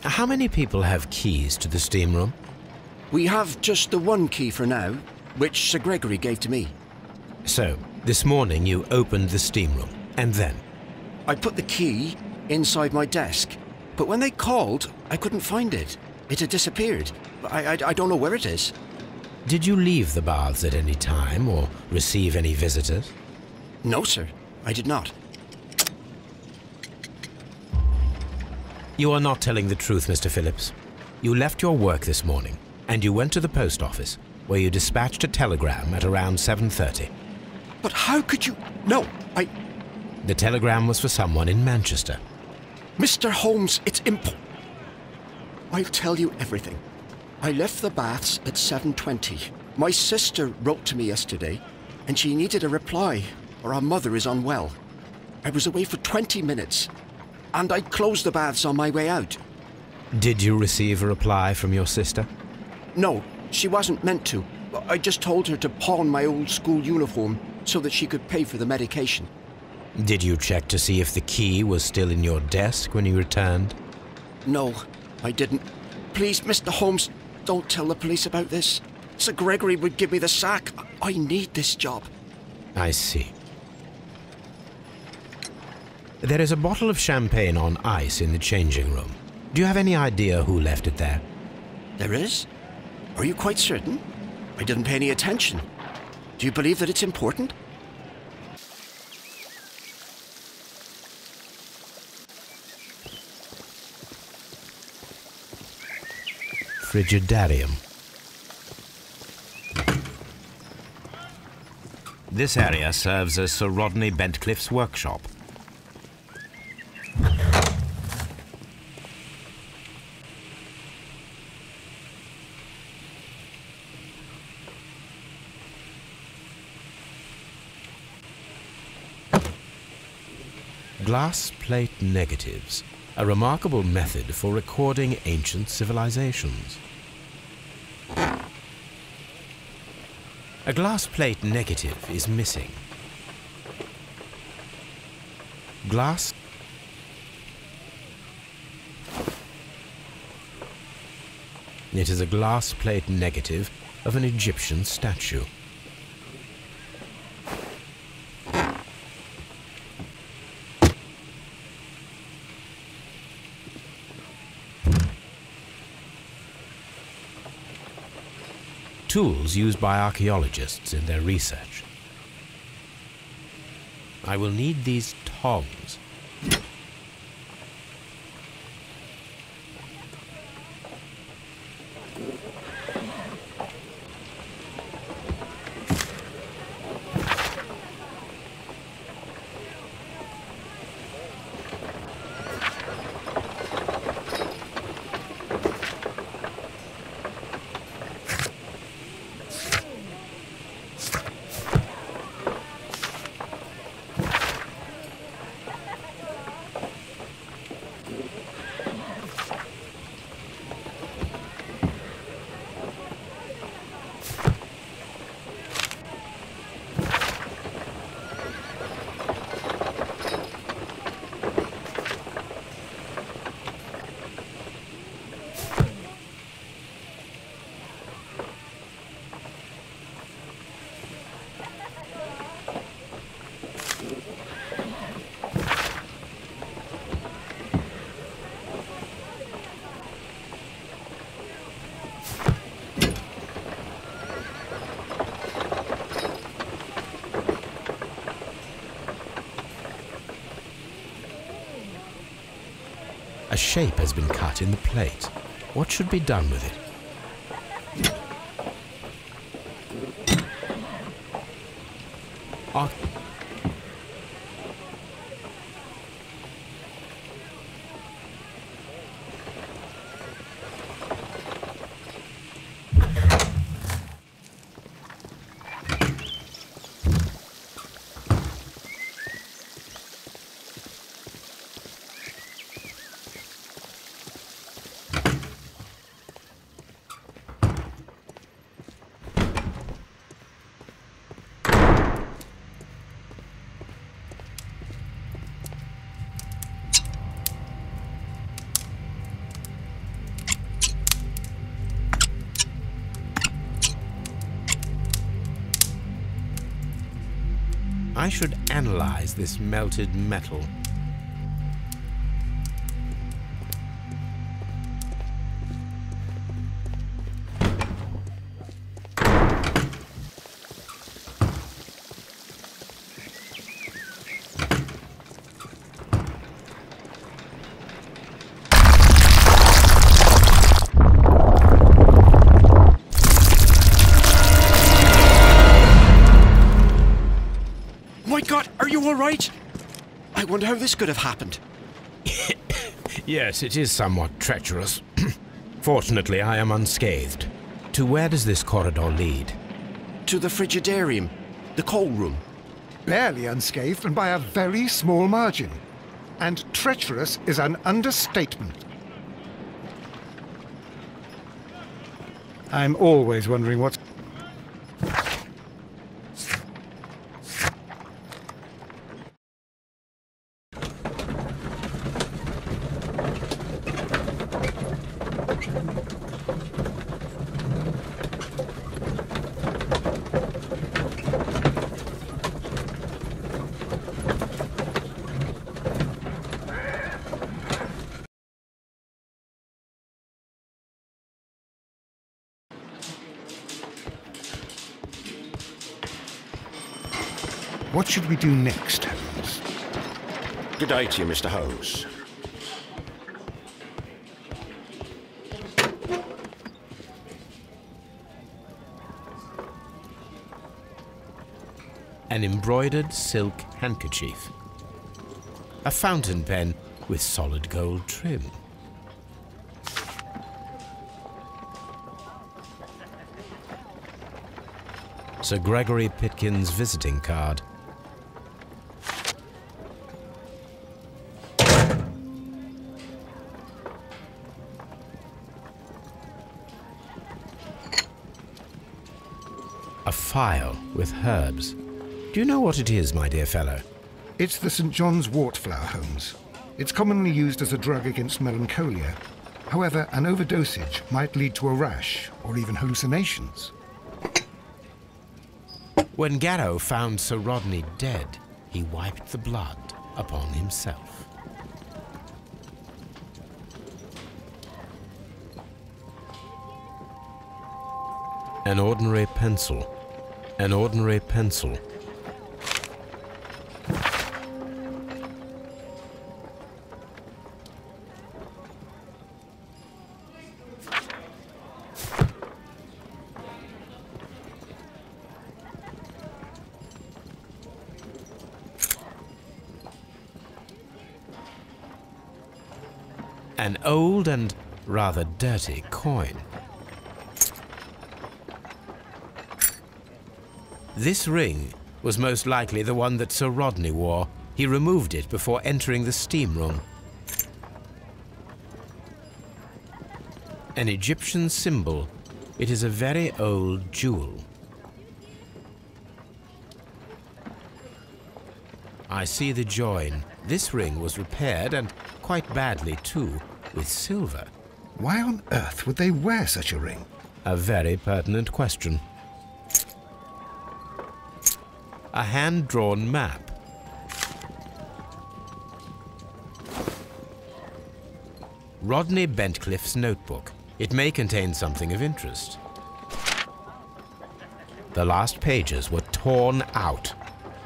How many people have keys to the steam room? We have just the one key for now, which Sir Gregory gave to me. So, this morning you opened the steam room, and then? I put the key inside my desk, but when they called, I couldn't find it. It had disappeared. I don't know where it is. Did you leave the baths at any time or receive any visitors? No, sir, I did not. You are not telling the truth, Mr. Phillips. You left your work this morning, and you went to the post office, where you dispatched a telegram at around 7:30. But how could you... No, The telegram was for someone in Manchester. Mr. Holmes, it's I'll tell you everything. I left the baths at 7:20. My sister wrote to me yesterday, and she needed a reply, or our mother is unwell. I was away for 20 minutes, and I closed the baths on my way out. Did you receive a reply from your sister? No, she wasn't meant to. I just told her to pawn my old school uniform so that she could pay for the medication. Did you check to see if the key was still in your desk when you returned? No, I didn't. Please, Mr. Holmes, don't tell the police about this. Sir Gregory would give me the sack. I need this job. I see. There is a bottle of champagne on ice in the changing room. Do you have any idea who left it there? There is? Are you quite certain? I didn't pay any attention. Do you believe that it's important? Frigidarium. This area serves as Sir Rodney Bentcliffe's workshop. Glass plate negatives, a remarkable method for recording ancient civilizations. A glass plate negative is missing. Glass. It is a glass plate negative of an Egyptian statue. Tools used by archaeologists in their research. I will need these tongs. A shape has been cut in the plate. What should be done with it? I should analyze this melted metal. My God, are you all right? I wonder how this could have happened. Yes, it is somewhat treacherous. Fortunately, I am unscathed. To where does this corridor lead? To the frigidarium, the coal room. Barely unscathed and by a very small margin. And treacherous is an understatement. I'm always wondering what's... What should we do next, Holmes? Good day to you, Mr. Holmes. An embroidered silk handkerchief. A fountain pen with solid gold trim. Sir Gregory Pitkin's visiting card. A file with herbs. Do you know what it is, my dear fellow? It's the St. John's wort flower, Holmes. It's commonly used as a drug against melancholia. However, an overdosage might lead to a rash or even hallucinations. When Garrow found Sir Rodney dead, he wiped the blood upon himself. An ordinary pencil. An ordinary pencil. An old and rather dirty coin. This ring was most likely the one that Sir Rodney wore. He removed it before entering the steam room. An Egyptian symbol. It is a very old jewel. I see the join. This ring was repaired, and quite badly too, with silver. Why on earth would they wear such a ring? A very pertinent question. A hand-drawn map. Rodney Bentcliffe's notebook. It may contain something of interest. The last pages were torn out.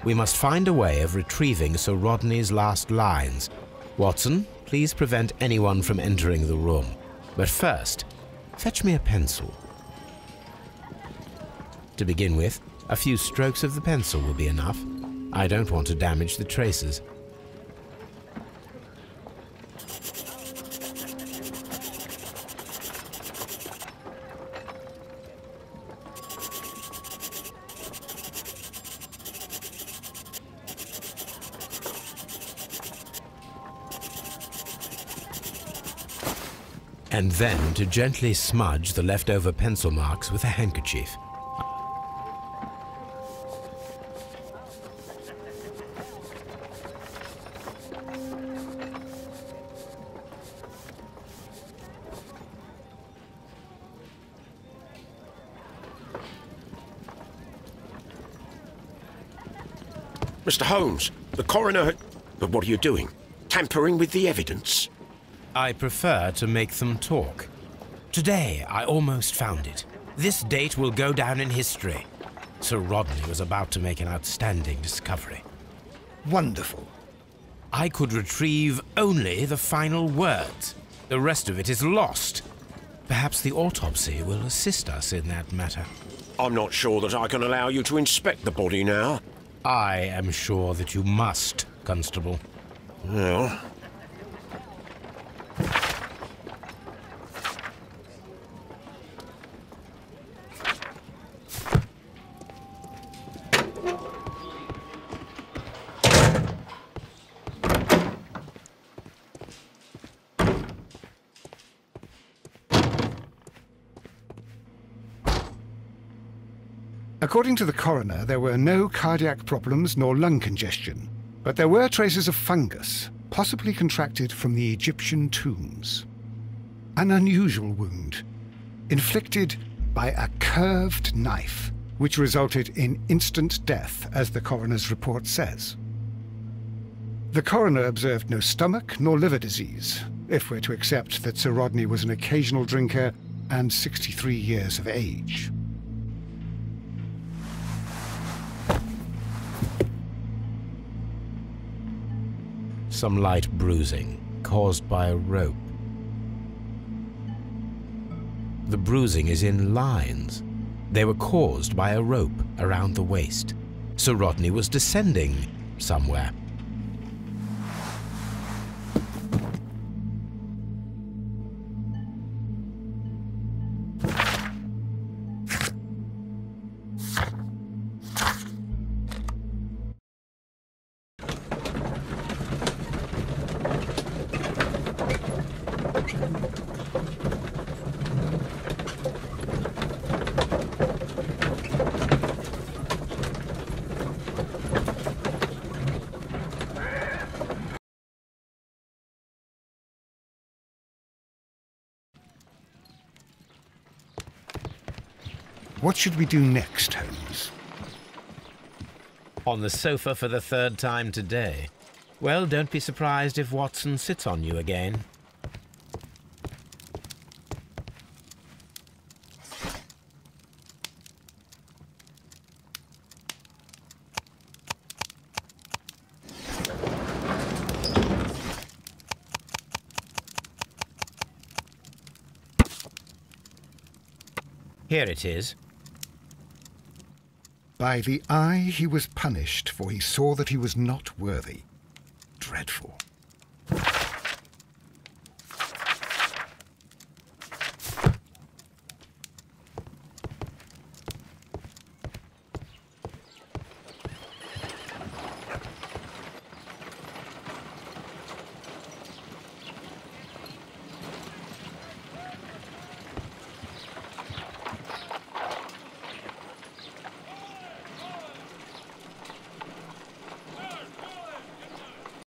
We must find a way of retrieving Sir Rodney's last lines. Watson, please prevent anyone from entering the room. But first, fetch me a pencil. To begin with, a few strokes of the pencil will be enough. I don't want to damage the traces. And then to gently smudge the leftover pencil marks with a handkerchief. Mr. Holmes, the coroner... But what are you doing? Tampering with the evidence? I prefer to make them talk. Today, I almost found it. This date will go down in history. Sir Rodney was about to make an outstanding discovery. Wonderful. I could retrieve only the final words. The rest of it is lost. Perhaps the autopsy will assist us in that matter. I'm not sure that I can allow you to inspect the body now. I am sure that you must, Constable. Well... According to the coroner, there were no cardiac problems nor lung congestion, but there were traces of fungus, possibly contracted from the Egyptian tombs. An unusual wound, inflicted by a curved knife, which resulted in instant death, as the coroner's report says. The coroner observed no stomach nor liver disease, if we're to accept that Sir Rodney was an occasional drinker and 63 years of age. Some light bruising caused by a rope. The bruising is in lines. They were caused by a rope around the waist. Sir Rodney was descending somewhere. What should we do next, Holmes? On the sofa for the third time today. Well, don't be surprised if Watson sits on you again. Here it is. By the eye he was punished, for he saw that he was not worthy. Dreadful.